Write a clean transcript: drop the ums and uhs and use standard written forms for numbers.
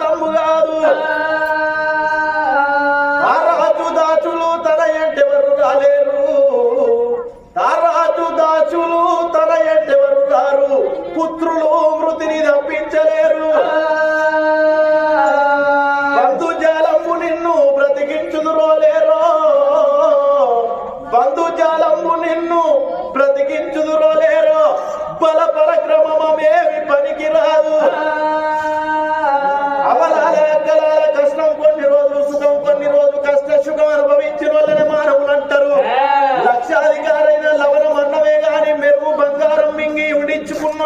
కాలము కాదు రాజు దాచులు తన ఎంటెవరు రాలేరు రాజు దాచులు తన ఎంటెవరు రారు పుత్రులు మృతిని తప్పించలేరు బంధుజాలము నిన్ను బ్రతికించుదురోలేరో బంధుజాలము నిన్ను బ్రతికించుదురోలేరో బల పరక్రమమేమి పనికి రాదు అవలాల అక్కలాల కష్టం కొన్ని రోజులు సుఖం కొన్ని రోజులు కష్ట సుఖం అనుభవించిన వాళ్ళని మానవులు అంటారు లక్షాధికారైన లవణం అన్నమే గాని మెరుగు బంగారం మింగి ఉడించుకున్న